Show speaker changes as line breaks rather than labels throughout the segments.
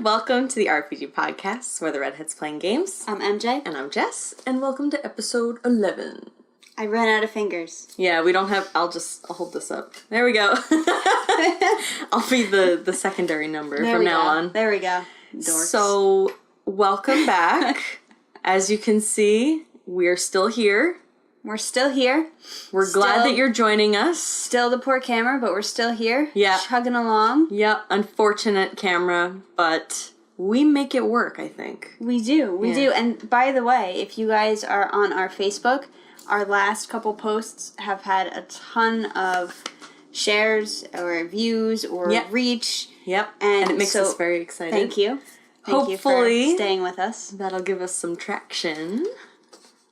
welcome to the RPG Podcast, where the Redhead's playing games.
I'm MJ.
And I'm Jess, and welcome to episode 11.
I ran out of fingers.
Yeah, we don't have... I'll hold this up. There we go. I'll be the secondary number from now on.
There we go. Dorks.
So, welcome back. As you can see, we're still here.
We're still here.
We're glad that you're joining us.
Still the poor camera, but we're still here.
Yeah.
Chugging along.
Yep, unfortunate camera, but we make it work, I think.
We do. We do. And by the way, if you guys are on our Facebook, our last couple posts have had a ton of shares or views or reach.
Yep. And it makes us very excited.
Thank you.
Hopefully,
you for staying with us.
That'll give us some traction.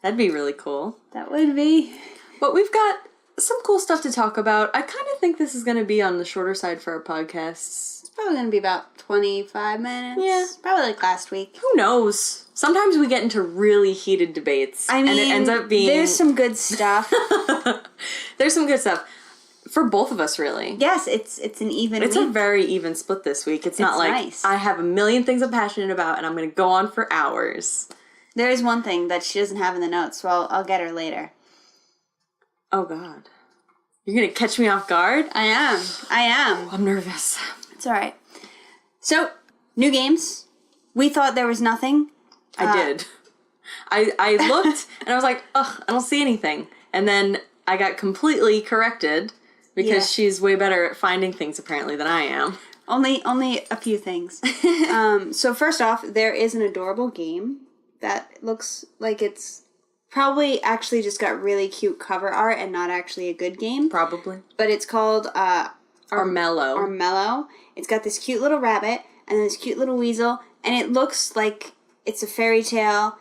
That'd be really cool.
That would be.
But we've got some cool stuff to talk about. I kind of think this is going to be on the shorter side for our podcasts.
It's probably going to be about 25 minutes.
Yeah.
Probably like last week.
Who knows? Sometimes we get into really heated debates.
I mean,
and it ends up being...
There's some good stuff.
There's some good stuff. For both of us, really.
Yes, it's an even
It's
week.
a very even split this week. It's not like
nice.
I have a million things I'm passionate about and I'm going to go on for hours.
There is one thing that she doesn't have in the notes, so I'll get her later.
Oh, God. You're going to catch me off guard?
I am.
Oh, I'm nervous.
It's all right. So, new games. We thought there was nothing.
I did. I looked and I was like, ugh, I don't see anything. And then I got completely corrected because she's way better at finding things apparently than I am.
Only a few things. So first off, there is an adorable game that looks like it's probably actually just got really cute cover art and not actually a good game.
Probably.
But it's called
Armello.
Armello. It's got this cute little rabbit and this cute little weasel, and it looks like it's a fairy tale,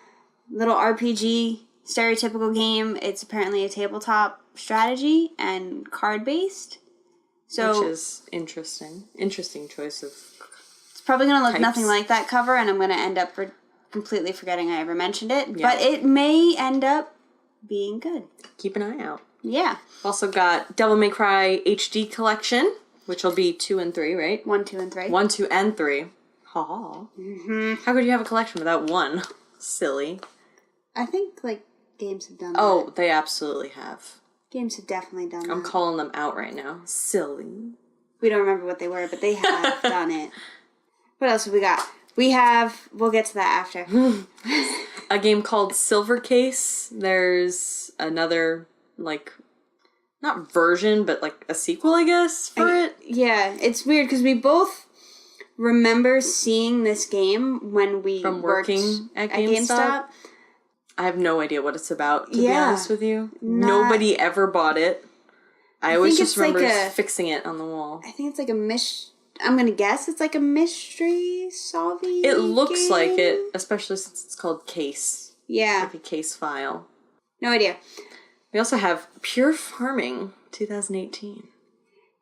little RPG, stereotypical game. It's apparently a tabletop strategy and card-based. So,
which is interesting. Interesting choice of
it's probably going to look
types.
Nothing like that cover, and I'm going to end up completely forgetting I ever mentioned it. Yeah. But it may end up being good.
Keep an eye out.
Yeah.
Also got Devil May Cry HD Collection, which will be 2 and 3, right?
1, 2, and 3.
1, 2, and 3. Ha. Mm-hmm. How could you have a collection without one? Silly.
I think, games have done that.
Oh, they absolutely have.
Games have definitely done that.
I'm calling them out right now. Silly.
We don't remember what they were, but they have done it. What else have we got? We'll get to that after.
A game called Silver Case. There's another, not version, but a sequel, I guess, for it.
Yeah, it's weird because we both remember seeing this game when we
From working at GameStop. I have no idea what it's about, to be honest with you. Nobody ever bought it. I always just remember fixing it on the wall.
I think it's I'm going to guess it's like a mystery solving
It looks
game?
like it, especially since it's called Case.
Yeah.
Like a case file.
No idea.
We also have Pure Farming 2018.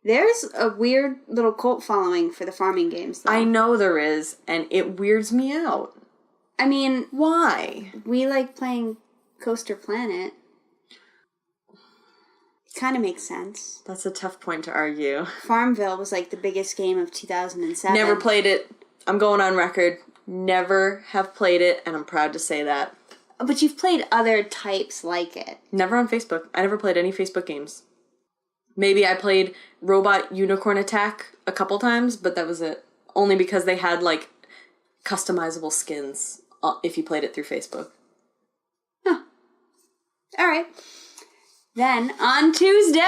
There's a weird little cult following for the farming games, though.
I know there is, and it weirds me out.
I mean...
Why?
We like playing Coaster Planet. It kind of makes sense.
That's a tough point to argue.
Farmville was the biggest game of 2007.
Never played it. I'm going on record. Never have played it, and I'm proud to say that.
But you've played other types like it. Never
on Facebook. I never played any Facebook games. Maybe I played Robot Unicorn Attack a couple times, but that was it. Only because they had, customizable skins if you played it through Facebook.
Huh. All right. Then, on Tuesday,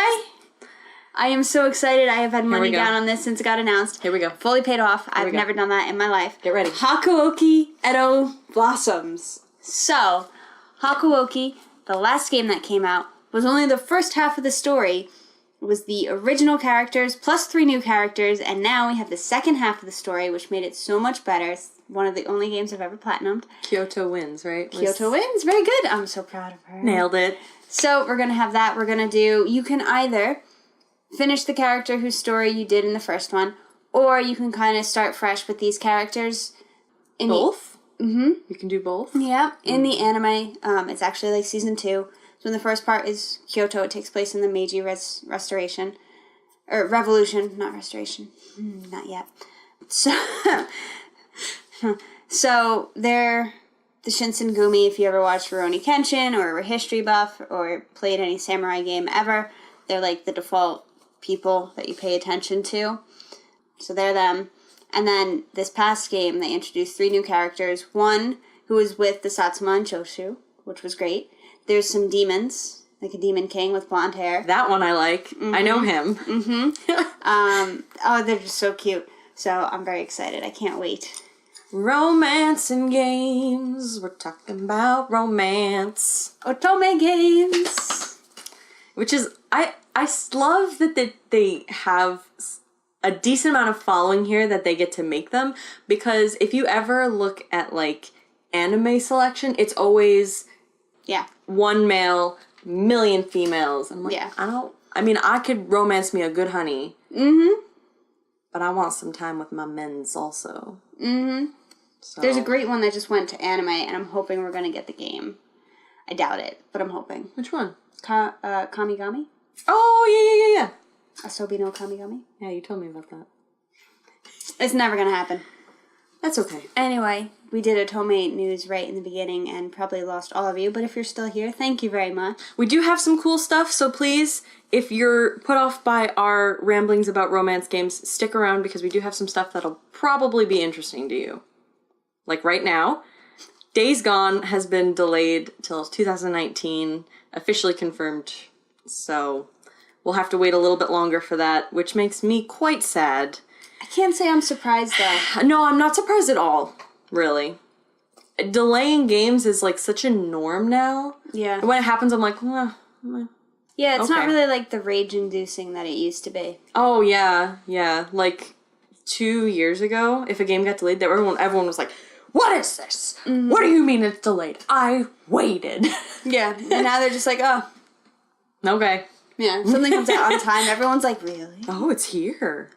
I am so excited. I have had money down on this since it got announced.
Here we go.
Fully paid off. I've never done that in my life.
Get ready.
Hakuoki Edo Blossoms. So, Hakuoki, the last game that came out, was only the first half of the story. It was the original characters plus 3 new characters, and now we have the second half of the story, which made it so much better. It's one of the only games I've ever platinumed.
Kyoto wins, right?
Kyoto wins. Very good. I'm so proud of her.
Nailed it.
So, we're going to have that. We're going to do... You can either finish the character whose story you did in the first one, or you can kind of start fresh with these characters.
Both?
Mm-hmm.
You can do both?
Yeah. In the anime, it's actually season 2. So in the first part is Kyoto. It takes place in the Meiji Restoration. Or Revolution, not Restoration. Not yet. So So they're the Shinsengumi. If you ever watched Rurouni Kenshin or a history buff or played any samurai game ever, they're like the default people that you pay attention to. So they're them. And then this past game, they introduced 3 new characters. One who was with the Satsuma and Choshu, which was great. There's some demons, like a demon king with blonde hair.
That one I like. I know him.
Oh, they're just so cute. So I'm very excited. I can't wait.
Romance and games. We're talking about romance.
Otome games.
Which is, I love that they have a decent amount of following here that they get to make them. Because if you ever look at, like, anime selection, it's always one male, million females. I'm like, I could romance me a good honey. Mm-hmm. But I want some time with my men's also.
Mm-hmm. So. There's a great one that just went to anime, and I'm hoping we're going to get the game. I doubt it, but I'm hoping.
Which one?
Kamigami?
Oh, yeah.
Asobi no Kamigami?
Yeah, you told me about that.
It's never going to happen.
That's okay.
Anyway, we did Otome news right in the beginning and probably lost all of you, but if you're still here, thank you very much.
We do have some cool stuff, so please, if you're put off by our ramblings about romance games, stick around because we do have some stuff that'll probably be interesting to you. Like right now, Days Gone has been delayed till 2019, officially confirmed, so we'll have to wait a little bit longer for that, which makes me quite sad.
I can't say I'm surprised, though.
No, I'm not surprised at all, really. Delaying games is, like, such a norm now.
Yeah.
When it happens, I'm like,
Yeah, it's not really, like, the rage-inducing that it used to be.
Oh, yeah. Like, 2 years ago, if a game got delayed, everyone was like, what is this? Mm-hmm. What do you mean it's delayed? I waited.
Yeah, and now they're just like, oh.
Okay.
Yeah, something comes out on time, everyone's like, really?
Oh, it's here.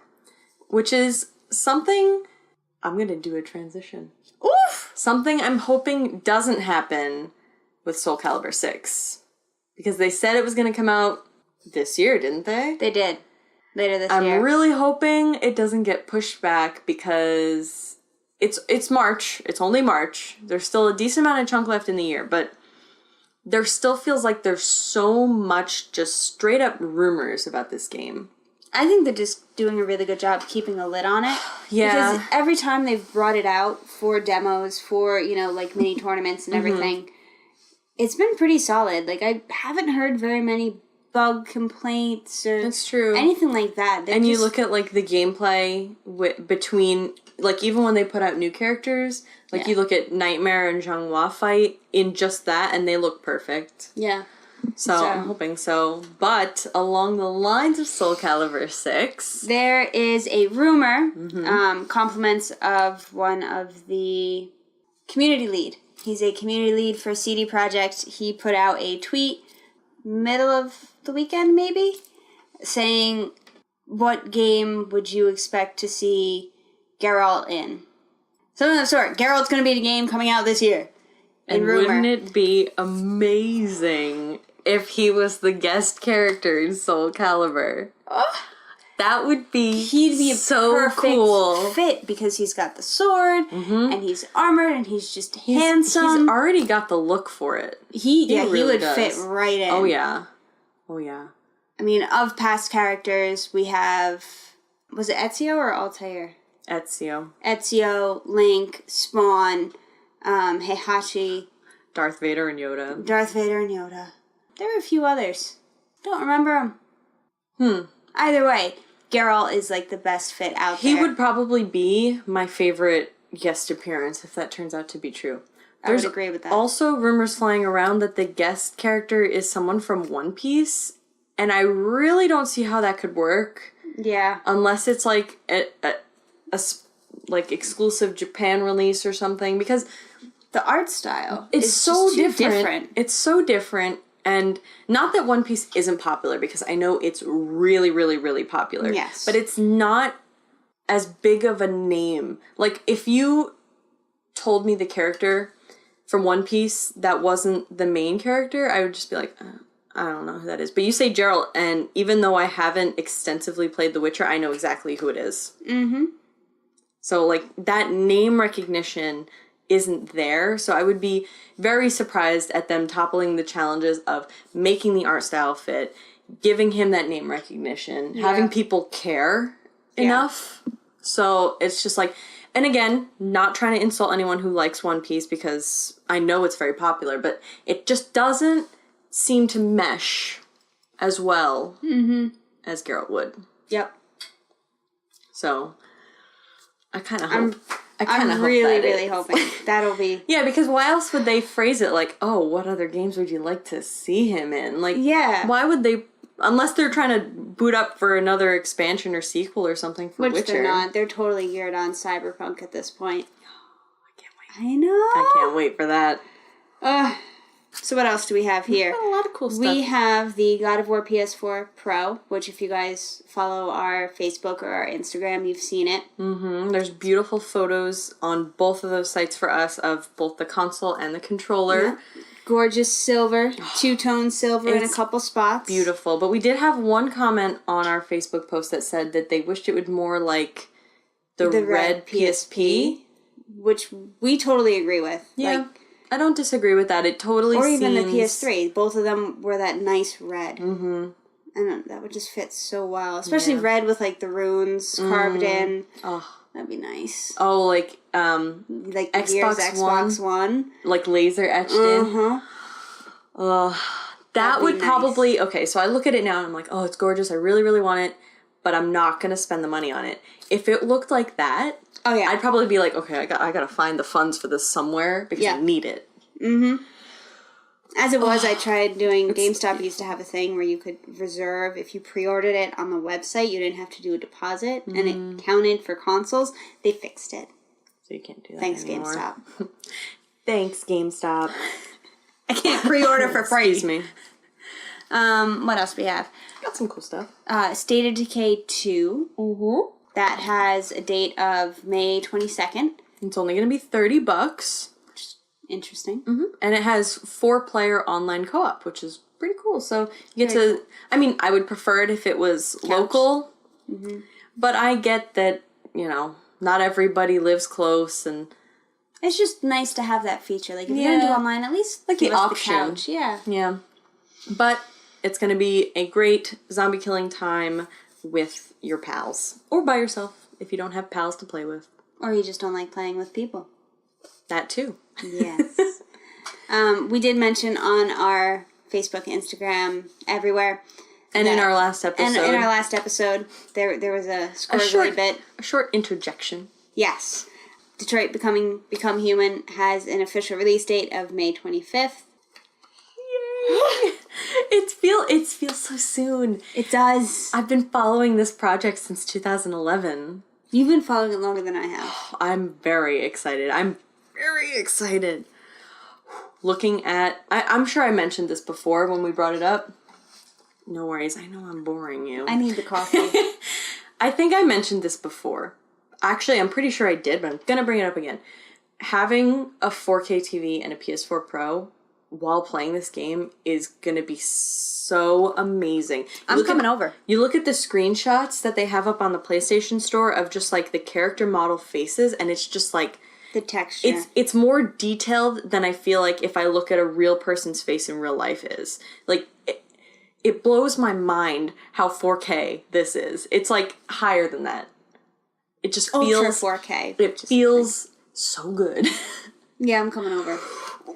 Which is something... I'm going to do a transition.
Oof!
Something I'm hoping doesn't happen with Soul Calibur 6. Because they said it was going to come out this year, didn't they?
They did. Later this year.
I'm really hoping it doesn't get pushed back because it's March. It's only March. There's still a decent amount of chunk left in the year, but there still feels like there's so much just straight up rumors about this game.
I think they're just doing a really good job keeping a lid on it.
Yeah.
Because every time they've brought it out for demos, for, like mini tournaments and everything, it's been pretty solid. Like, I haven't heard very many bug complaints or
That's true.
anything like that.
You look at, like, the gameplay between, like, even when they put out new characters, like, you look at Nightmare and Zhanghua fight in just that, and they look perfect.
Yeah.
So I'm hoping so. But along the lines of Soul Calibur 6...
there is a rumor, compliments of one of the community lead. He's a community lead for CD Projekt. He put out a tweet middle of the weekend, maybe, saying, what game would you expect to see Geralt in? Something of the sort. Geralt's going to be in a game coming out this year.
And wouldn't it be amazing if he was the guest character in Soul Calibur?
Oh.
That would be
He'd be a
so
perfect
cool.
fit because he's got the sword and he's armored and he's just handsome.
He's already got the look for it.
He
really
would
does.
fit right in.
Oh yeah.
I mean, of past characters, we have, was it Ezio or Altair? Ezio, Link, Spawn, Heihachi,
Darth Vader and Yoda.
There were a few others. Don't remember them. Either way, Geralt is like the best fit out there.
He would probably be my favorite guest appearance if that turns out to be true.
I would agree with that.
Also rumors flying around that the guest character is someone from One Piece, and I really don't see how that could work.
Yeah.
Unless it's like a like exclusive Japan release or something, because
the art style
is so
different.
It's so different, and not that One Piece isn't popular, because I know it's really, really, really popular.
Yes.
But it's not as big of a name. Like, if you told me the character from One Piece that wasn't the main character, I would just be like, I don't know who that is. But you say Geralt, and even though I haven't extensively played The Witcher, I know exactly who it is. Mm-hmm. So, like, that name recognition isn't there. So I would be very surprised at them toppling the challenges of making the art style fit, giving him that name recognition, having people care enough. So it's just like, and again, not trying to insult anyone who likes One Piece because I know it's very popular, but it just doesn't seem to mesh as well as Geralt would.
Yep.
So I kind of hope.
I'm really hoping that'll be.
Yeah, because why else would they phrase it like, oh, what other games would you like to see him in? Like, why would they, unless they're trying to boot up for another expansion or sequel or something for Witcher.
Which they're not. They're totally geared on Cyberpunk at this point.
I can't wait.
I know.
I can't wait for that.
So what else do we have here?
We've got a lot of cool stuff.
We have the God of War PS4 Pro, which if you guys follow our Facebook or our Instagram, you've seen it.
Mm-hmm. There's beautiful photos on both of those sites for us of both the console and the controller.
Yeah. Gorgeous silver, two-tone silver in a couple spots.
Beautiful. But we did have one comment on our Facebook post that said that they wished it would more like the red PSP.
Which we totally agree with.
Yeah. Like, I don't disagree with that. It totally seems...
Or even the PS3. Both of them were that nice red. Mm-hmm. And that would just fit so well. Especially red with, like, the runes carved in. Oh. That'd be nice.
Oh, like the
Xbox One.
Like laser etched in. That would probably... Nice. Okay, so I look at it now and I'm like, oh, it's gorgeous. I really, really want it. But I'm not going to spend the money on it. If it looked like that...
Oh, yeah.
I'd probably be like, okay, I gotta find the funds for this somewhere because I need it.
Mm-hmm. As it was, I tried doing... GameStop used to have a thing where you could reserve. If you pre-ordered it on the website, you didn't have to do a deposit, and it counted for consoles. They fixed it.
So you can't do that
Thanks,
anymore.
GameStop.
Thanks, GameStop.
I can't pre-order for free.
Excuse me.
What else we have?
Got some cool stuff.
State of Decay 2. Mm-hmm. That has a date of May 22nd.
It's only going to be $30.
Interesting.
Mm-hmm. And it has 4-player online co-op, which is pretty cool. So you get to... Cool. I mean, I would prefer it if it was local. Mm-hmm. But I get that, you know, not everybody lives close and...
It's just nice to have that feature. Like, if you're going to do online, at least
like
give
the
us
option.
The couch. Yeah.
Yeah. But it's going to be a great zombie killing time with your pals. Or by yourself, if you don't have pals to play with.
Or you just don't like playing with people.
That too.
Yes. We did mention on our Facebook, Instagram, everywhere.
And in our last episode.
And in our last episode, there was a squirrely bit.
A short interjection.
Yes. Detroit Become Human has an official release date of May 25th.
Yay! It feels so soon.
It does.
I've been following this project since 2011.
You've been following it longer than I have.
I'm very excited. Looking at... I'm sure I mentioned this before when we brought it up. No worries. I know I'm boring you.
I need the coffee.
I think I mentioned this before. Actually, I'm pretty sure I did, but I'm going to bring it up again. Having a 4K TV and a PS4 Pro while playing this game is going to be so amazing.
I'm coming over.
You look at the screenshots that they have up on the PlayStation Store of just, like, the character model faces, and it's just, like...
The texture.
It's more detailed than I feel like if I look at a real person's face in real life is. Like, it blows my mind how 4K this is. It's, like, higher than that. It just feels...
Ultra 4K.
It feels so good.
Yeah, I'm coming over.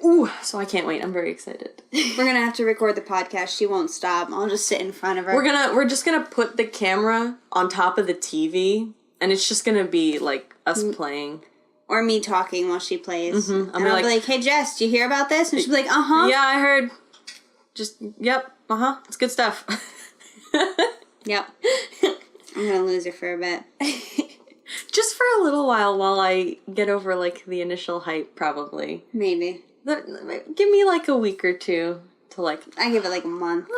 Ooh, so I can't wait. I'm very excited.
We're gonna have to record the podcast. She won't stop. I'll just sit in front of her.
We're just gonna put the camera on top of the TV, and it's just gonna be, like, us playing.
Or me talking while she plays. Mm-hmm. I'll be like, hey, Jess, do you hear about this? And she'll be like, uh-huh.
Yeah, I heard. Just, yep, uh-huh. It's good stuff.
Yep. I'm gonna lose her for a bit.
Just for a little while I get over, like, the initial hype, probably.
Maybe.
Give me, like, a week or two to, like...
I give it, like, a month.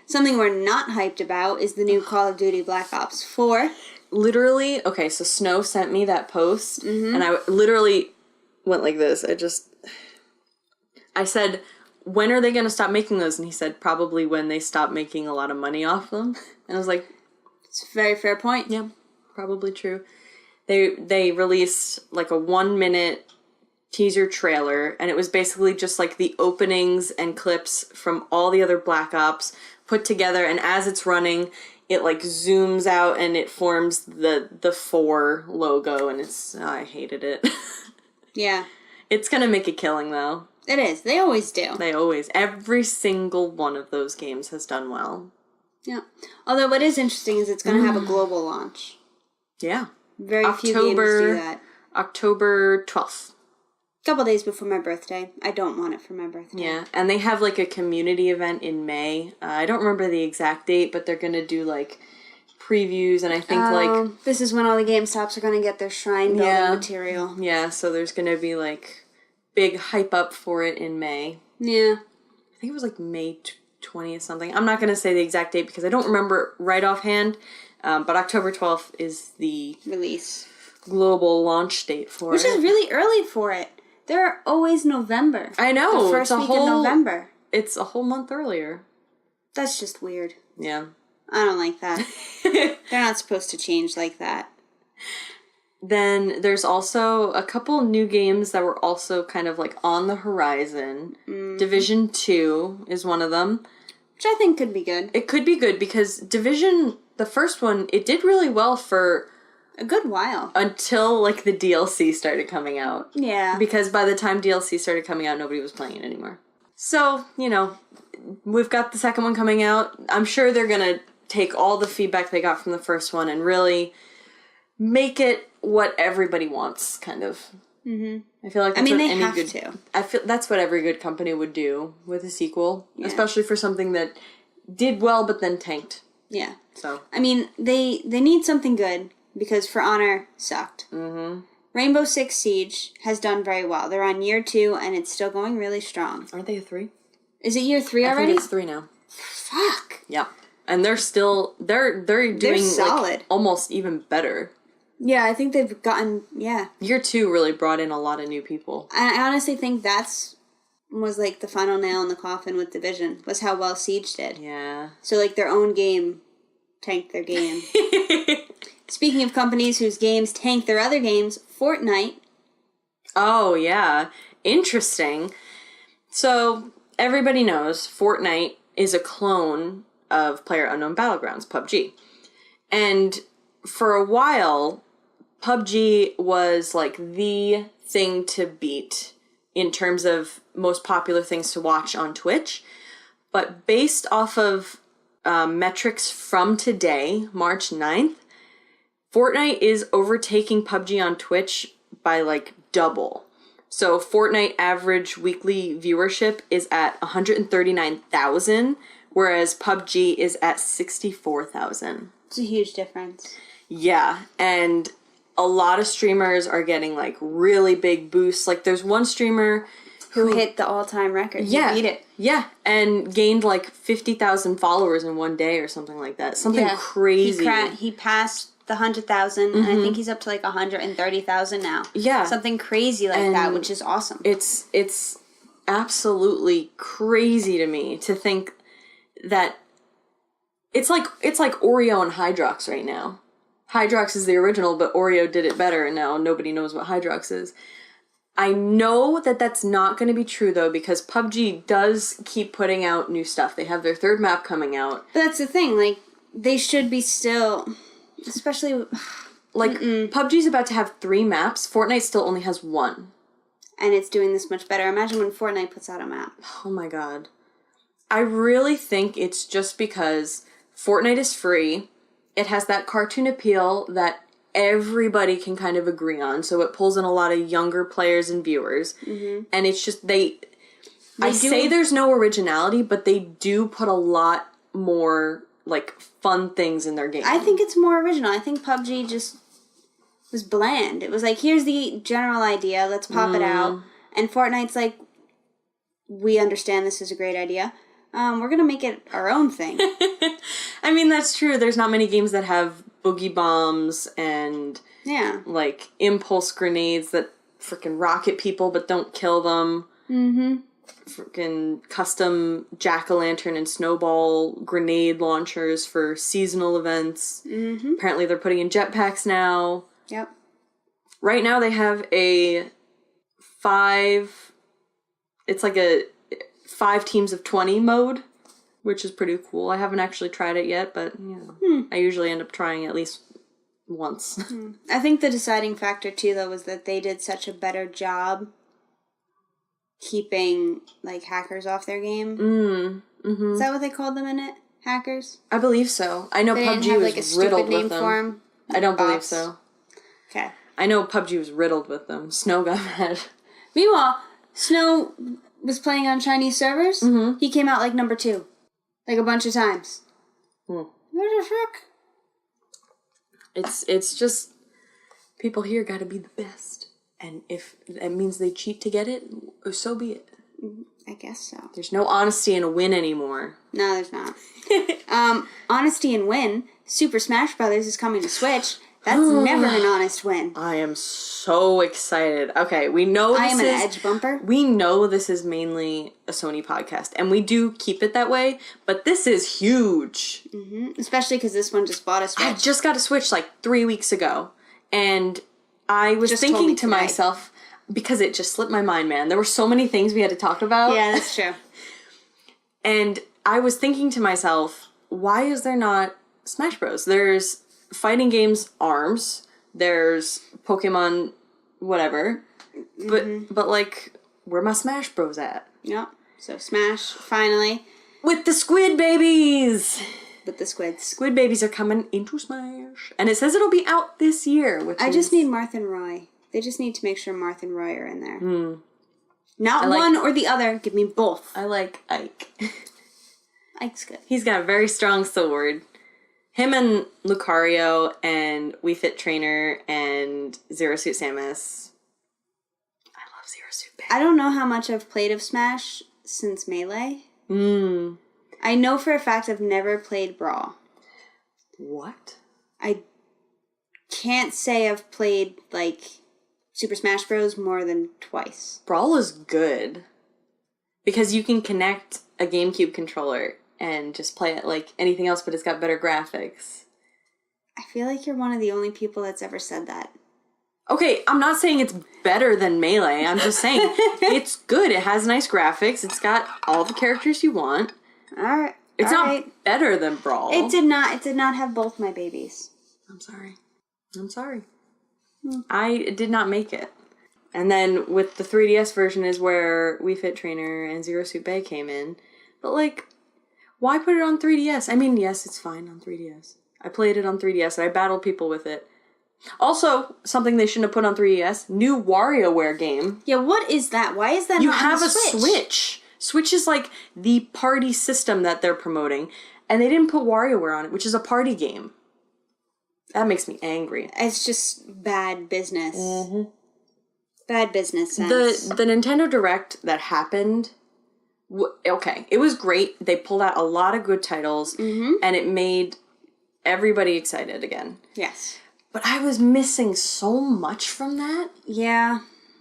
Something we're not hyped about is the new Call of Duty Black Ops 4.
Literally, okay, so Snow sent me that post, and I literally went like this. I said, when are they going to stop making those? And he said, probably when they stop making a lot of money off them. And I was like...
It's a very fair point.
Yeah, probably true. they released like a 1-minute teaser trailer, and it was basically just like the openings and clips from all the other Black Ops put together, and as it's running, it like zooms out and it forms the 4 logo, and I hated it.
Yeah.
It's gonna make a killing though.
It is. They always do.
Every single one of those games has done well.
Yeah. Although what is interesting is it's going to have a global launch.
Yeah.
Very few games do that.
October 12th.
A couple days before my birthday. I don't want it for my birthday.
Yeah, and they have like a community event in May. I don't remember the exact date, but they're going to do like previews, and I think like...
This is when all the GameStops are going to get their shrine building material.
Yeah, so there's going to be like big hype up for it in May.
Yeah.
I think it was like May 20th something. I'm not going to say the exact date because I don't remember right offhand, but October 12th is the...
release.
Global launch date for
Which
it.
is really early for it. They're always November.
I know.
The first week in November.
It's a whole month earlier.
That's just weird.
Yeah.
I don't like that. They're not supposed to change like that.
Then there's also a couple new games that were also kind of like on the horizon. Division 2 is one of them.
Which I think could be good.
It could be good because Division, the first one, it did really well for...
a good while.
Until, like, the DLC started coming out.
Yeah.
Because by the time DLC started coming out, nobody was playing it anymore. So, you know, we've got the second one coming out. I'm sure they're gonna take all the feedback they got from the first one and really make it what everybody wants, kind of. Mm-hmm. I feel like that's what
they
any
have
good...
to.
I feel that's what every good company would do with a sequel. Yeah. Especially for something that did well but then tanked.
Yeah.
So.
I mean, they need something good. Because For Honor sucked. Mm-hmm. Rainbow Six Siege has done very well. They're on year 2, and it's still going really strong.
Aren't they a 3?
Is it year 3 already?
I think it's 3 now.
Fuck.
Yeah. And they're still... They're doing,
solid.
Like, almost even better.
Yeah, I think they've gotten... Yeah.
Year 2 really brought in a lot of new people.
I honestly think was like the final nail in the coffin with Division, was how well Siege did.
Yeah.
So, like, their own game tanked their game. Speaking of companies whose games tank their other games, Fortnite.
Oh, yeah. Interesting. So, everybody knows Fortnite is a clone of PlayerUnknown Battlegrounds, PUBG. And for a while, PUBG was like the thing to beat in terms of most popular things to watch on Twitch. But based off of metrics from today, March 9th, Fortnite is overtaking PUBG on Twitch by like double. So Fortnite average weekly viewership is at 139,000, whereas PUBG is at 64,000.
It's a huge difference.
Yeah, and a lot of streamers are getting like really big boosts. Like there's one streamer
who hit the all-time record.
Yeah,
he beat it.
Yeah, and gained like 50,000 followers in one day or something like that. Something crazy.
He passed the 100,000, and I think he's up to like 130,000 now.
Yeah,
something crazy like that, which is awesome.
It's absolutely crazy to me to think that it's like Oreo and Hydrox right now. Hydrox is the original, but Oreo did it better, and now nobody knows what Hydrox is. I know that that's not going to be true, though, because PUBG does keep putting out new stuff. They have their third map coming out.
But that's the thing, like, they should be still... Especially...
Like, PUBG's about to have 3 maps. Fortnite still only has 1.
And it's doing this much better. Imagine when Fortnite puts out a map.
Oh my god. I really think it's just because Fortnite is free. It has that cartoon appeal that everybody can kind of agree on, so it pulls in a lot of younger players and viewers. Mm-hmm. And it's just, I say there's no originality, but they do put a lot more, like, fun things in their game.
I think it's more original. I think PUBG just was bland. It was like, here's the general idea, let's pop it out. And Fortnite's like, we understand this is a great idea. We're gonna make it our own thing.
I mean, that's true. There's not many games that have boogie bombs and like impulse grenades that freaking rocket people but don't kill them. Mm-hmm. Freaking custom jack-o'-lantern and snowball grenade launchers for seasonal events. Mm-hmm. Apparently they're putting in jetpacks now.
Yep.
Right now they have a 5... It's like a 5 teams of 20 mode, which is pretty cool. I haven't actually tried it yet, but I usually end up trying at least once.
I think the deciding factor, too, though, was that they did such a better job keeping, like, hackers off their game.
Mm-hmm.
Is that what they called them in it? Hackers?
I believe so. I know
They
PUBG
didn't have,
was
like, a stupid
riddled
name
with them.
for them?
I don't believe so.
Okay.
I know PUBG was riddled with them. Snow got mad.
Meanwhile, Snow was playing on Chinese servers. Mm-hmm. He came out, like, number 2. Like, a bunch of times. What the fuck?
It's just... People here gotta be the best. And if that means they cheat to get it, so be it.
I guess so.
There's no honesty in a win anymore.
No, there's not. Honesty and win. Super Smash Brothers is coming to Switch. That's never an honest win.
I am so excited. Okay, we know this
I am an edge bumper.
We know this is mainly a Sony podcast, and we do keep it that way, but this is huge.
Mm-hmm. Especially because this one just bought a Switch.
I just got a Switch like 3 weeks ago, and I was thinking to myself, because it just slipped my mind, man. There were so many things we had to talk about.
Yeah, that's true.
And I was thinking to myself, why is there not Smash Bros? There's fighting games ARMS, there's Pokemon whatever, but like, where my Smash Bros at?
Yep. So Smash, finally.
With the squid babies!
With the squids.
Squid babies are coming into Smash. And it says it'll be out this year, which
I just need Marth and Roy. They just need to make sure Marth and Roy are in there. Not one or the other. Give me both.
I like Ike.
Ike's good.
He's got a very strong sword. Him and Lucario and Wii Fit Trainer and Zero Suit Samus. I love Zero Suit Baby.
I don't know how much I've played of Smash since Melee. I know for a fact I've never played Brawl.
What?
I can't say I've played, like, Super Smash Bros. More than twice.
Brawl is good. Because you can connect a GameCube controller and just play it like anything else, but it's got better graphics.
I feel like you're one of the only people that's ever said that.
Okay, I'm not saying it's better than Melee. I'm just saying it's good. It has nice graphics. It's got all the characters you want.
Alright.
It's not better than Brawl.
It did not have both my babies.
I'm sorry. I did not make it. And then with the 3DS version is where Wii Fit Trainer and Zero Suit Bay came in. But like, why put it on 3DS? I mean, yes, it's fine on 3DS. I played it on 3DS and I battled people with it. Also, something they shouldn't have put on 3DS, new WarioWare game.
Yeah, what is that? Why is that
You
not
have
on
a
the Switch?
Switch. Switch is like the party system that they're promoting. And they didn't put WarioWare on it, which is a party game. That makes me angry.
It's just bad business. Bad business sense.
The Nintendo Direct that happened, okay, it was great. They pulled out a lot of good titles, and it made everybody excited again.
Yes.
But I was missing so much from that.
Yeah.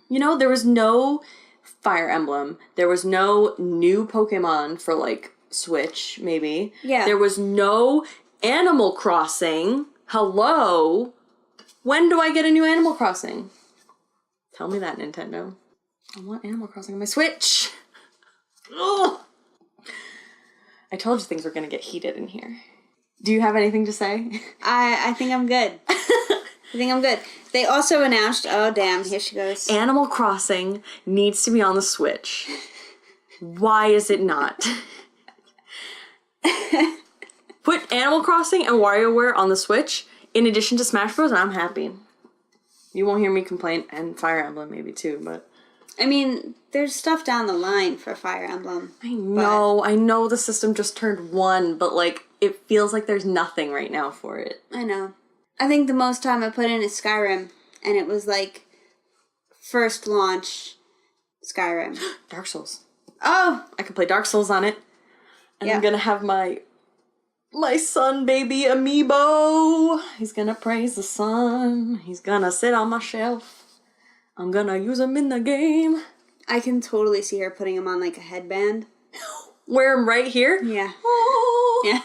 You know, there was no Fire Emblem. There was no new Pokemon for, like, Switch, maybe.
Yeah.
There was no Animal Crossing. Hello? When do I get a new Animal Crossing? Tell me that, Nintendo. I want Animal Crossing on my Switch. Ugh. I told you things were going to get heated in here. Do you have anything to say?
I think I'm good. I think I'm good. They also announced, oh damn, here she goes.
Animal Crossing needs to be on the Switch. Why is it not? Put Animal Crossing and WarioWare on the Switch in addition to Smash Bros. And I'm happy. You won't hear me complain, and Fire Emblem maybe too, but...
I mean, there's stuff down the line for Fire Emblem.
I know the system just turned 1, but like, it feels like there's nothing right now for it.
I know. I think the most time I put in is Skyrim, and it was like, first launch Skyrim.
Dark Souls.
Oh!
I can play Dark Souls on it, and
Yeah.
I'm gonna have my son baby amiibo. He's gonna praise the sun. He's gonna sit on my shelf. I'm gonna use him in the game.
I can totally see her putting him on like a headband.
Wear him right here?
Yeah.
Oh.
Yeah.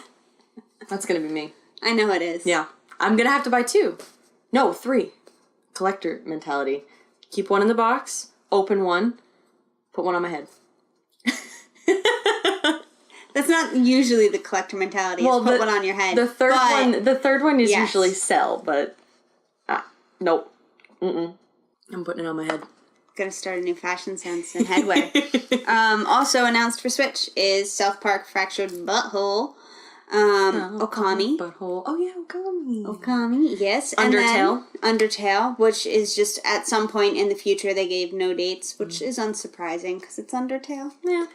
That's gonna be me.
I know it is.
Yeah. I'm gonna have to buy 2. No, 3. collector mentality. Keep one in the box, open one, put one on my head.
That's not usually the collector mentality. Well, put one on your head.
The third one is usually sell, but nope. I'm putting it on my head.
Gonna start a new fashion sense in headwear. Also announced for Switch is South Park Fractured Butthole. Okami.
Butthole. Oh yeah, Okami.
Okami, yes.
Undertale.
And then Undertale, which is just at some point in the future they gave no dates, which is unsurprising because it's Undertale.
Yeah.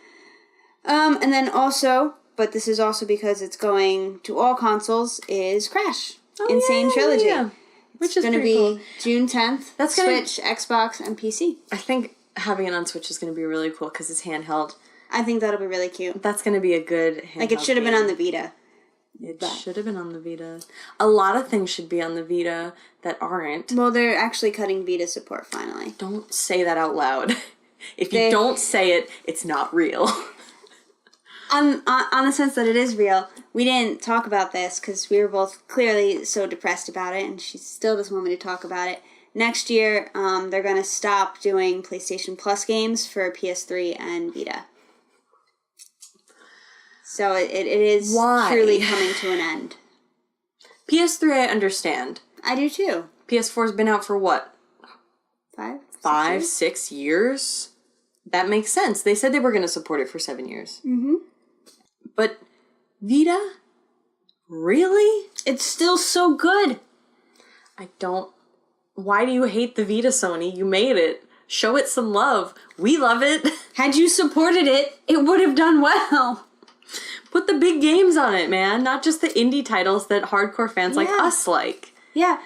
And then also, but this is also because it's going to all consoles, is Crash. Insane Trilogy. Yeah.
Which is
going to be
cool.
June 10th. That's Switch, Xbox, and PC.
I think having it on Switch is going to be really cool because it's handheld.
I think that'll be really cute.
That's going to be a good handheld
Like, it should have been on the Vita.
It should have been on the Vita. A lot of things should be on the Vita that aren't.
Well, they're actually cutting Vita support finally.
Don't say that out loud. If you don't say it, it's not real.
On the sense that it is real, we didn't talk about this because we were both clearly so depressed about it, and she still doesn't want me to talk about it. Next year, they're going to stop doing PlayStation Plus games for PS3 and Vita. So it is truly coming to an end.
PS3 I understand.
I do too.
PS4's been out for what? 6 years? That makes sense. They said they were going to support it for 7 years.
Mm-hmm.
But Vita? Really?
It's still so good.
I don't... Why do you hate the Vita, Sony? You made it. Show it some love. We love it.
Had you supported it, it would have done well.
Put the big games on it, man. Not just the indie titles that hardcore fans like us like.
Yeah.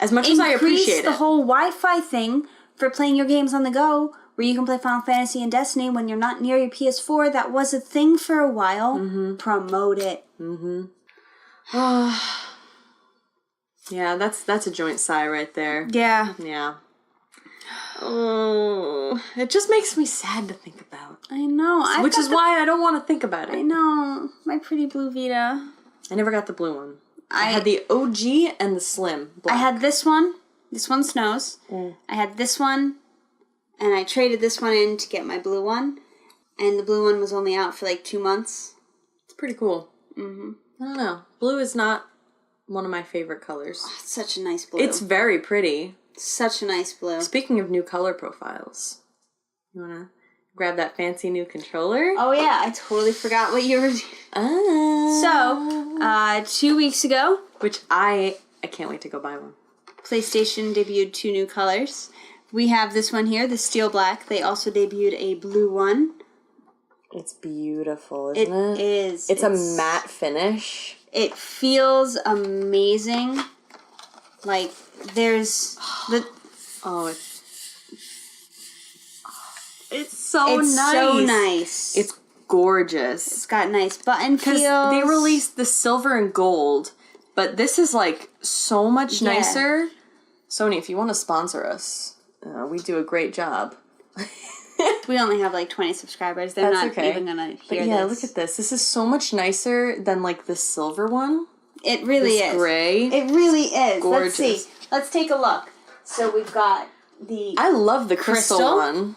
As much as I appreciate it.
Increase the whole Wi-Fi thing for playing your games on the go, where you can play Final Fantasy and Destiny when you're not near your PS4. That was a thing for a while. Mm-hmm. Promote it.
Mm-hmm. Yeah, that's a joint sigh right there.
Yeah.
Yeah. Oh, it just makes me sad to think about.
I know.
Which is why I don't want to think about it.
I know. My pretty blue Vita.
I never got the blue one. I had the OG and the Slim black.
I had this one. This one snows. I had this one. And I traded this one in to get my blue one. And the blue one was only out for like 2 months.
It's pretty cool.
Mm-hmm.
I don't know. Blue is not one of my favorite colors.
Oh, it's such a nice blue.
It's very pretty.
Such a nice blue.
Speaking of new color profiles, you want to grab that fancy new controller?
Oh, yeah. I totally forgot what you were doing. So, 2 weeks ago.
Which I can't wait to go buy one.
PlayStation debuted 2 new colors. We have this one here, the steel black. They also debuted a blue one.
It's beautiful, isn't it?
It is.
It's a matte finish.
It feels amazing. Like, there's the...
Oh, it's so
nice. It's so nice.
It's gorgeous.
It's got nice button feels.
Because they released the silver and gold, but this is, like, so much nicer. Sony, if you want to sponsor us, we do a great job.
We only have like 20 subscribers. They're not even going to hear this.
Yeah, look at this. This is so much nicer than like the silver one.
It really is.
Gray.
It really is.
Gorgeous.
Let's see. Let's take a look. So we've got the...
I love the crystal one.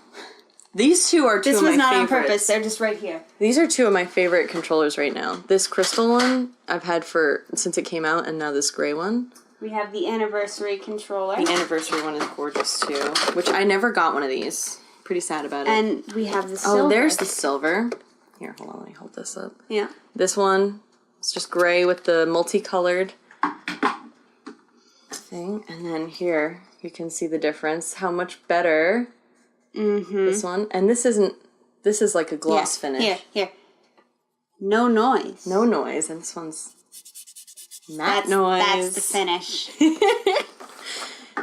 These two are two of my favorites. This was not on purpose.
They're just right here.
These are two of my favorite controllers right now. This crystal one I've had since it came out, and now this gray one.
We have the anniversary controller.
The anniversary one is gorgeous too, which I never got one of these. Pretty sad about it.
And we have the silver.
Oh, there's the silver. Here, hold on, let me hold this up.
Yeah.
This one, it's just gray with the multicolored thing. And then here, you can see the difference. How much better this one. And this is like a gloss finish.
Here. No noise.
No noise. And this one's matte noise.
That's the finish.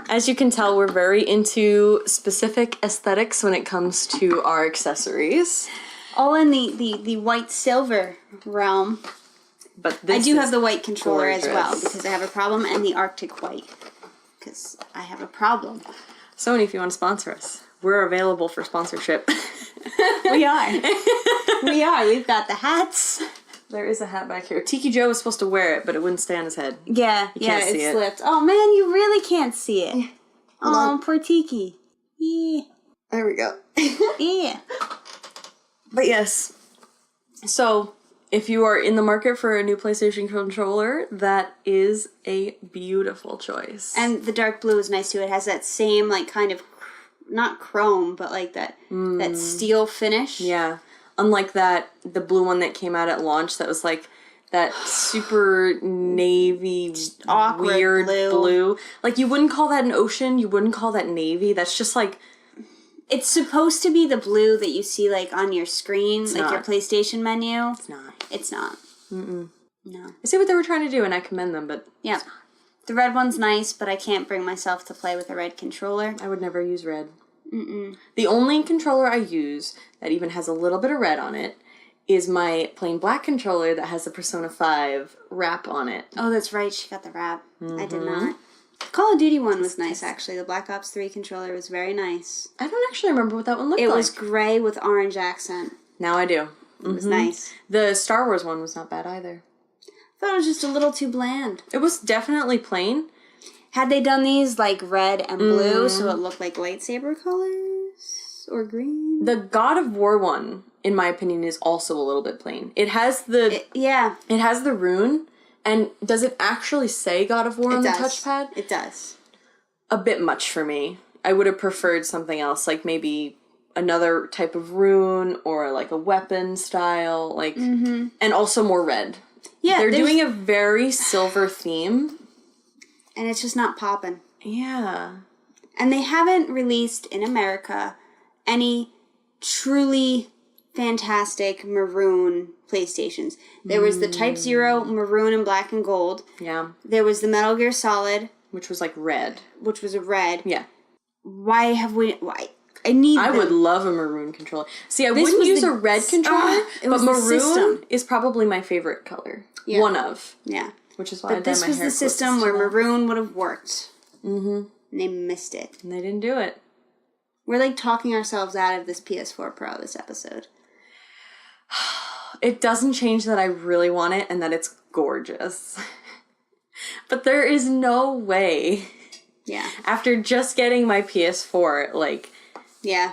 As you can tell, we're very into specific aesthetics when it comes to our accessories.
All in the white silver realm.
But this
I do have the white controller as well because I have a problem, and the Arctic white because I have a problem.
Sony, if you want to sponsor us, we're available for sponsorship.
We are. We are. We've got the hats.
There is a hat back here. Tiki Joe was supposed to wear it, but it wouldn't stay on his head.
Yeah,
it
slipped. Oh man, you really can't see it. Oh, poor Tiki. Yeah.
There we go.
Yeah.
But yes. So, if you are in the market for a new PlayStation controller, that is a beautiful choice.
And the dark blue is nice too. It has that same like kind of not chrome, but like that steel finish.
Yeah. Unlike the blue one that came out at launch that was like that super navy
awkward
weird
blue.
Like you wouldn't call that an ocean, you wouldn't call that navy. That's just like
it's supposed to be the blue that you see like on your screen, like your PlayStation menu.
It's not.
It's not. Mm-mm. No.
I see what they were trying to do and I commend them, but
yeah. The red one's nice, but I can't bring myself to play with a red controller.
I would never use red. Mm-mm. The only controller I use that even has a little bit of red on it is my plain black controller that has the Persona 5 wrap on it.
Oh, that's right. She got the wrap. Mm-hmm. I did not. The Call of Duty one was nice, actually. The Black Ops 3 controller was very nice.
I don't actually remember what that one looked like.
It was gray with orange accent.
Now I do.
It was nice.
The Star Wars one was not bad either.
I thought it was just a little too bland.
It was definitely plain.
Had they done these like red and blue so it looked like lightsaber colors or green?
The God of War one, in my opinion, is also a little bit plain. It has the it has the rune, and does it actually say God of War on the touchpad?
It does.
A bit much for me. I would have preferred something else, like maybe another type of rune or like a weapon style, like and also more red. Yeah, they're doing a very silver theme.
And it's just not popping.
Yeah.
And they haven't released in America any truly fantastic maroon PlayStations. There was the Type 0 maroon and black and gold.
Yeah.
There was the Metal Gear Solid.
Which was like red.
Which was a red.
Yeah.
Why? I
would love a maroon controller. See, I wouldn't use a red controller, but maroon is probably my favorite color. Yeah. One of.
Yeah.
Which is why I dye my hair.
But this was the system where maroon would have worked. Mm-hmm. And they missed it.
And they didn't do it.
We're like talking ourselves out of this PS4 Pro this episode.
It doesn't change that I really want it and that it's gorgeous. But there is no way.
Yeah.
After just getting my PS4, like...
Yeah.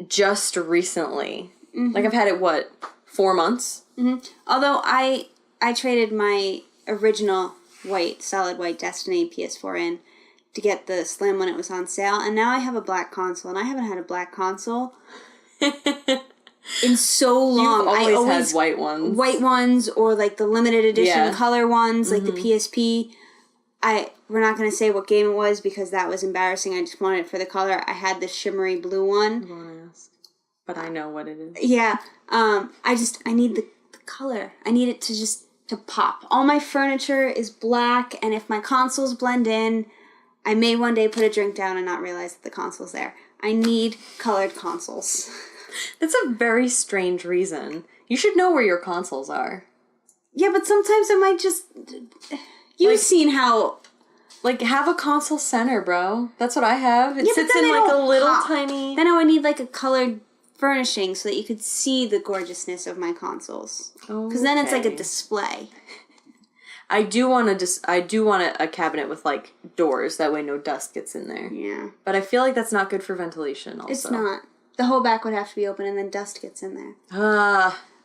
Just recently. Mm-hmm. Like, I've had it, 4 months?
Mm-hmm. Although I traded my original solid white Destiny PS4 in to get the Slim when it was on sale, and now I have a black console, and I haven't had a black console in so long.
You've always had white ones.
White ones, or like the limited edition color ones, like the PSP. We're not going to say what game it was because that was embarrassing. I just wanted it for the color. I had the shimmery blue one.
I won't ask, but I know what it is.
Yeah. I need the color. I need it to pop. All my furniture is black, and if my consoles blend in, I may one day put a drink down and not realize that the console's there. I need colored consoles.
That's a very strange reason. You should know where your consoles are.
Yeah, but sometimes I might just... You've seen how...
Like, have a console center, bro. That's what I have. It sits in like a little tiny...
Then I would need like a colored furnishing so that you could see the gorgeousness of my consoles. Because then it's like a display.
I do want a cabinet with like doors. That way no dust gets in there.
Yeah.
But I feel like that's not good for ventilation also.
It's not. The whole back would have to be open and then dust gets in there.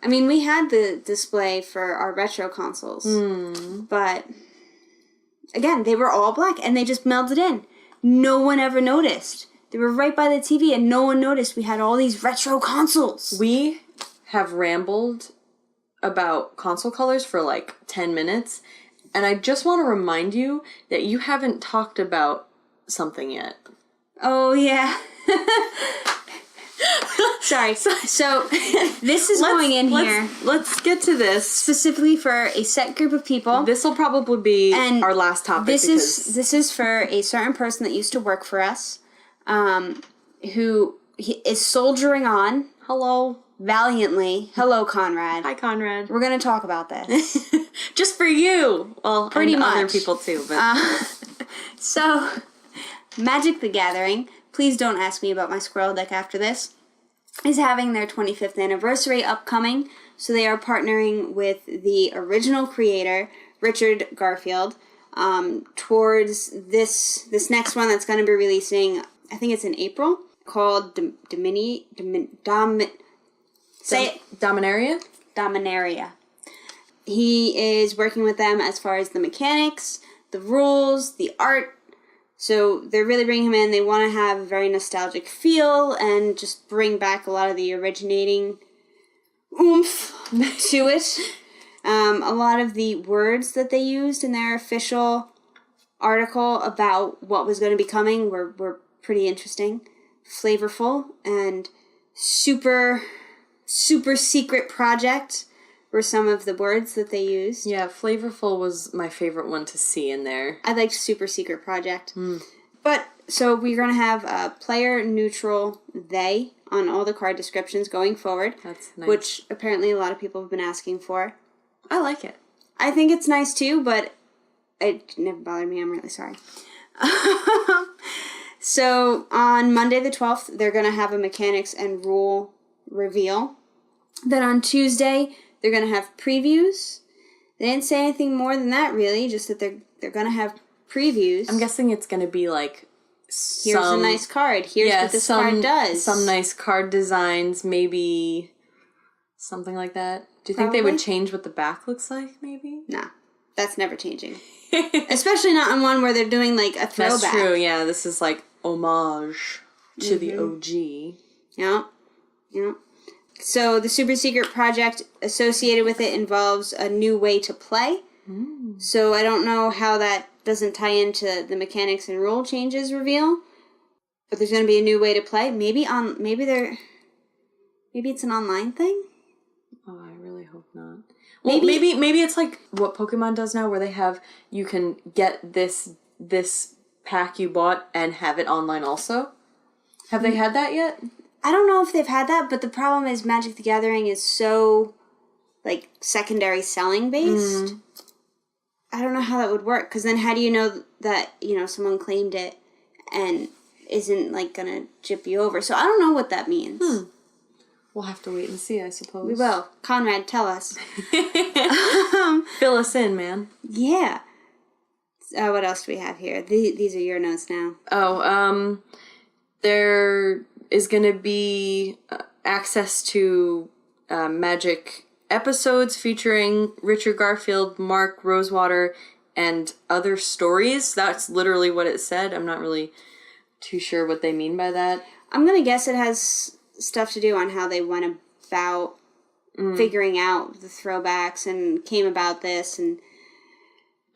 I mean, we had the display for our retro consoles. But... Again, they were all black, and they just melted in. No one ever noticed. They were right by the TV, and no one noticed we had all these retro consoles.
We have rambled about console colors for like 10 minutes, and I just want to remind you that you haven't talked about something yet.
Oh, yeah. Sorry. So, this is going in here.
Let's get to this.
Specifically for a set group of people.
This will probably be our last topic.
This is for a certain person that used to work for us, who is soldiering on.
Hello.
Valiantly. Hello, Conrad.
Hi, Conrad.
We're going to talk about this.
Just for you. Well,
pretty much.
Other people too. But.
So, Magic the Gathering, please don't ask me about my squirrel deck after this, is having their 25th anniversary upcoming. So they are partnering with the original creator, Richard Garfield, towards this next one that's going to be releasing, I think it's in April, called
Dominaria?
Dominaria. He is working with them as far as the mechanics, the rules, the art. So they're really bringing him in. They want to have a very nostalgic feel and just bring back a lot of the originating oomph to it. A lot of the words that they used in their official article about what was going to be coming were pretty interesting, flavorful, and super secret project were some of the words that they used.
Yeah, flavorful was my favorite one to see in there.
I liked super secret project. But, so we're going to have a player neutral they on all the card descriptions going forward.
That's nice.
Which apparently a lot of people have been asking for.
I like it.
I think it's nice too, but it never bothered me. I'm really sorry. So on Monday the 12th, they're going to have a mechanics and rule reveal. Then on Tuesday, they're going to have previews. They didn't say anything more than that, really, just that they're going to have previews.
I'm guessing it's going to be like
here's a nice card. Here's what this card does.
Some nice card designs, maybe something like that. Do you think they would change what the back looks like, maybe?
Nah, that's never changing. Especially not on one where they're doing like a throwback.
That's true, yeah. This is like homage to the OG.
Yeah. So the super secret project associated with it involves a new way to play. So I don't know how that doesn't tie into the mechanics and rule changes reveal. But there's going to be a new way to play. Maybe it's an online thing.
Oh, I really hope not. Well, maybe it's like what Pokemon does now, where you can get this pack you bought and have it online also. Have they had that yet?
I don't know if they've had that, but the problem is Magic the Gathering is so, like, secondary selling based. I don't know how that would work, because then how do you know that, someone claimed it and isn't, like, gonna jip you over? So I don't know what that means.
We'll have to wait and see, I suppose.
We will. Conrad, tell us.
Fill us in, man.
Yeah. What else do we have here? These are your notes now.
Oh, there is going to be access to Magic episodes featuring Richard Garfield, Mark Rosewater, and other stories. That's literally what it said. I'm not really too sure what they mean by that.
I'm going to guess it has stuff to do on how they went about figuring out the throwbacks and came about this, and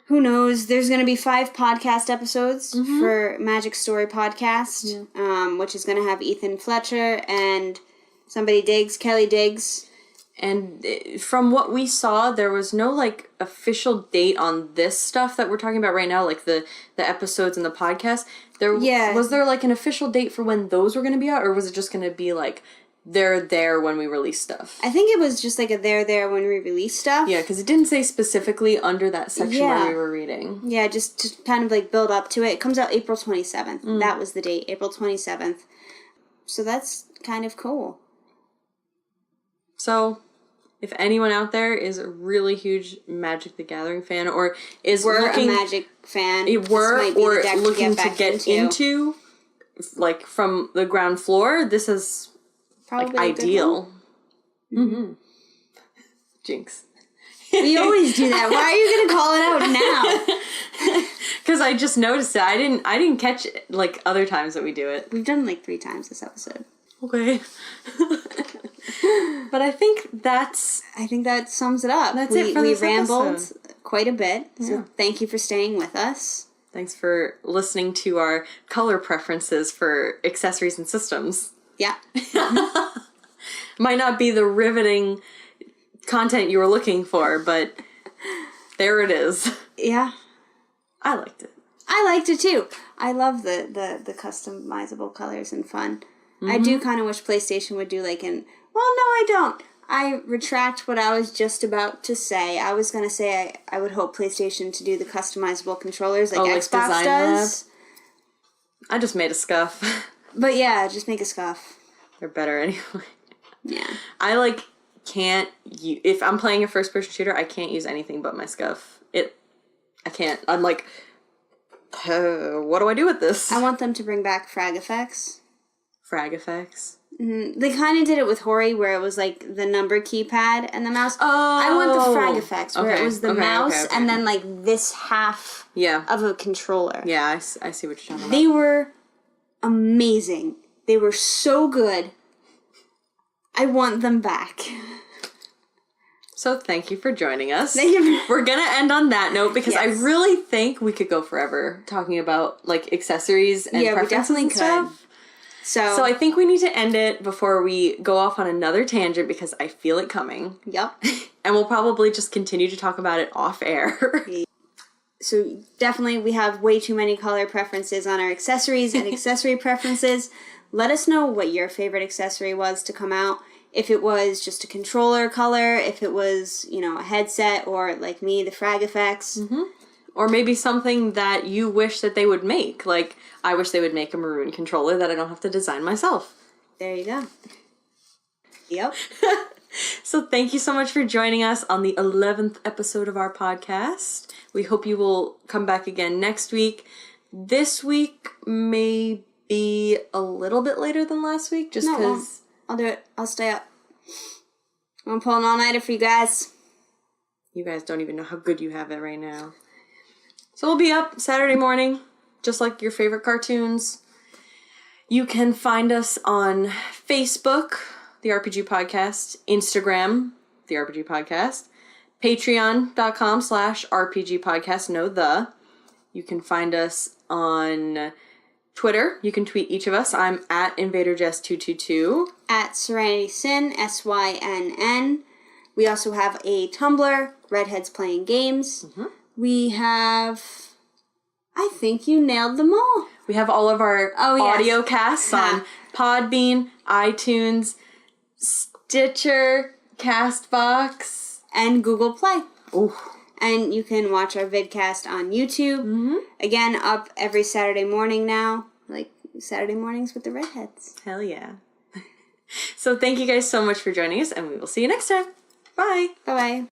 who knows. There's going to be 5 podcast episodes for Magic Story Podcast, which is going to have Ethan Fletcher and Kelly Diggs.
And from what we saw, there was no, like, official date on this stuff that we're talking about right now, like the episodes and the podcast. Was there, like, an official date for when those were going to be out, or was it just going to be, like, they're there when we release stuff?
I think it was just, like, they're there when we release stuff.
Yeah, because it didn't say specifically under that section where we were reading.
Yeah, just to kind of, like, build up to it. It comes out April 27th. That was the date, April 27th. So that's kind of cool.
So, if anyone out there is a really huge Magic the Gathering fan, or is
a Magic fan,
looking to get into, like, from the ground floor, this is probably like ideal. Jinx.
We always do that. Why are you gonna call it out now?
Because I just noticed it. I didn't catch it like other times that we do it.
We've done like 3 times this episode.
Okay. But I think that
sums it up.
That's it for this
rambled
episode.
Quite a bit. So thank you for staying with us.
Thanks for listening to our color preferences for accessories and systems.
Yeah.
Might not be the riveting content you were looking for, but there it is.
Yeah.
I liked it.
I liked it too. I love the customizable colors and fun. I do kind of wish PlayStation would do like well, no, I don't. I retract what I was just about to say. I was going to say I would hope PlayStation to do the customizable controllers like Xbox does.
I just made a scuff.
But yeah, just make a scuff.
They're better anyway.
Yeah.
I can't if I'm playing a first person shooter, I can't use anything but my scuff. I can't. I'm like, what do I do with this?
I want them to bring back frag effects.
Frag effects.
Mm-hmm. They kind of did it with Hori, where it was like the number keypad and the mouse.
Oh,
I want the frag effects, where it was the mouse and then like this half of a controller.
Yeah, I see what you're talking about.
They were amazing. They were so good. I want them back.
So thank you for joining us.
Thank you.
We're gonna end on that note because I really think we could go forever talking about like accessories and preferences
we definitely
and stuff. So I think we need to end it before we go off on another tangent because I feel it coming.
Yep.
And we'll probably just continue to talk about it off air.
So definitely we have way too many color preferences on our accessories and accessory preferences. Let us know what your favorite accessory was to come out. If it was just a controller color, if it was, a headset, or like me, the frag effects.
Mm-hmm. Or maybe something that you wish that they would make. Like, I wish they would make a maroon controller that I don't have to design myself.
There you go. Yep.
So thank you so much for joining us on the 11th episode of our podcast. We hope you will come back again next week. This week may be a little bit later than last week, just because...
I'll do it. I'll stay up. I'm pulling all-nighter for you guys.
You guys don't even know how good you have it right now. So we'll be up Saturday morning, just like your favorite cartoons. You can find us on Facebook, The RPG Podcast, Instagram, The RPG Podcast, patreon.com/RPG Podcast, no the. You can find us on Twitter. You can tweet each of us. I'm at InvaderJess222.
At Serenity Sin, SYNN. We also have a Tumblr, Redheads Playing Games. Mm-hmm. We have... I think you nailed them all.
We have all of our audio casts on Podbean, iTunes, Stitcher, CastBox,
and Google Play.
Ooh.
And you can watch our vidcast on YouTube. Mm-hmm. Again, up every Saturday morning now. Like Saturday mornings with the Redheads.
Hell yeah. So thank you guys so much for joining us, and we will see you next time. Bye.
Bye-bye.